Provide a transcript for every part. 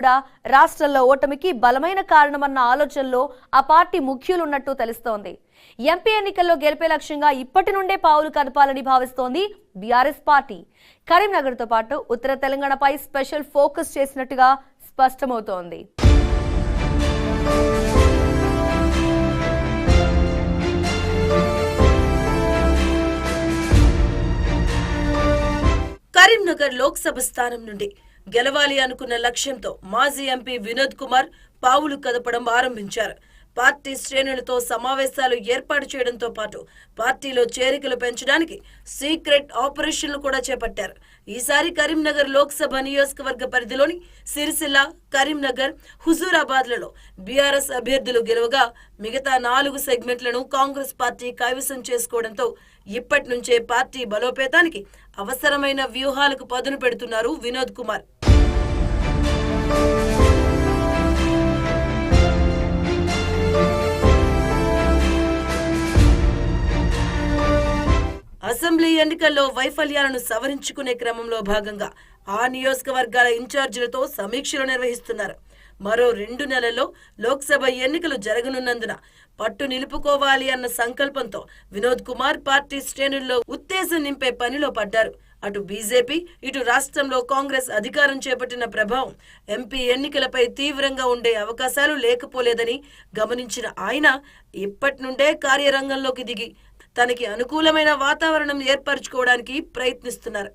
కూడా రాష్ట్రంలో ఓటమికి బలమైన కారణమన్న ఆలోచనలో ఆ పార్టీ ముఖ్యులున్నట్టు తెలుస్తోంది. ఎంపీ ఎన్నికల్లో గెలిపే లక్ష్యంగా ఇప్పటి నుండే పావులు కదపాలని భావిస్తోంది బీఆర్ఎస్ పార్టీ. కరీంనగర్తో పాటు ఉత్తర తెలంగాణపై స్పెషల్ ఫోకస్ చేసినట్టుగా స్పష్టమవుతోంది. కరీంనగర్ లోక్సభ స్థానం నుండి గెలవాలి అనుకున్న లక్ష్యంతో మాజీ ఎంపీ వినోద్ కుమార్ పావులు కదపడం ఆరంభించారు. పార్టీ శ్రేణులతో సమావేశాలు ఏర్పాటు చేయడంతో పాటు పార్టీలో చేరికలు పెంచడానికి సీక్రెట్ ఆపరేషన్లు కూడా చేపట్టారు. ఈసారి కరీంనగర్ లోక్సభ నియోజకవర్గ పరిధిలోని సిరిసిల్ల, కరీంనగర్, హుజూరాబాద్లలో బీఆర్ఎస్ అభ్యర్థులు గెలవగా మిగతా 4 సెగ్మెంట్లను కాంగ్రెస్ పార్టీ కైవసం చేసుకోవడంతో ఇప్పటి నుంచే పార్టీ బలోపేతానికి అవసరమైన వ్యూహాలకు పదును పెడుతున్నారు వినోద్ కుమార్. అసెంబ్లీ ఎన్నికల్లో వైఫల్యాలను సవరించుకునే క్రమంలో భాగంగా ఆ నియోజకవర్గాల ఇన్ఛార్జీలతో సమీక్షలు నిర్వహిస్తున్నారు. మరో 2 నెలల్లో లోక్సభ ఎన్నికలు జరగనున్నందున పట్టు నిలుపుకోవాలి అన్న సంకల్పంతో వినోద్ కుమార్ పార్టీ శ్రేణుల్లో ఉత్తేజం నింపే పనిలో పడ్డారు. అటు బీజేపీ, ఇటు రాష్ట్రంలో కాంగ్రెస్ అధికారం చేపట్టిన ప్రభావం ఎంపీ ఎన్నికలపై తీవ్రంగా ఉండే అవకాశాలు లేకపోలేదని గమనించిన ఆయన ఇప్పటి నుండే కార్యరంగంలోకి దిగి తనకి అనుకూలమైన వాతావరణం ఏర్పరచుకోవడానికి ప్రయత్నిస్తున్నారు.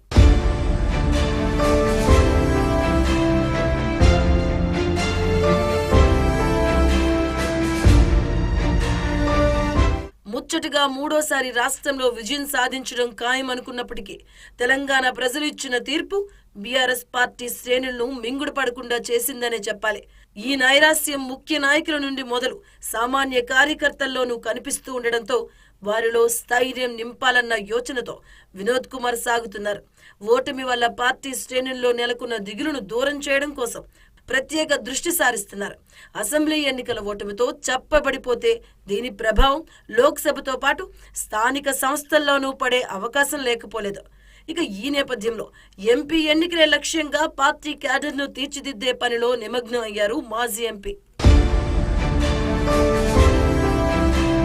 ముచ్చటగా 3వ రాష్ట్రంలో విజయం సాధించడం ఖాయమనుకున్నప్పటికీ తెలంగాణ ప్రజలు ఇచ్చిన తీర్పు బీఆర్ఎస్ పార్టీ శ్రేణులను మింగుడు పడకుండా చేసిందనే చెప్పాలి. ఈ నైరాస్యం ముఖ్య నాయకుల నుండి మొదలు సామాన్య కార్యకర్తల్లోనూ కనిపిస్తూ ఉండడంతో వారిలో స్థైర్యం నింపాలన్న యోచనతో వినోద్ కుమార్ సాగుతున్నారు. ఓటమి వల్ల పార్టీ శ్రేణుల్లో నెలకొన్న దిగులును దూరం చేయడం కోసం ప్రత్యేక దృష్టి సారిస్తున్నారు. అసెంబ్లీ ఎన్నికల ఓటమితో చప్పబడిపోతే దీని ప్రభావం లోక్సభతో పాటు స్థానిక సంస్థల్లోనూ పడే అవకాశం లేకపోలేదు. ఇక ఈ నేపథ్యంలో ఎంపీ ఎన్నికలే లక్ష్యంగా పార్టీ క్యాడర్ను తీర్చిదిద్దే పనిలో నిమగ్నం అయ్యారు మాజీ ఎంపీ.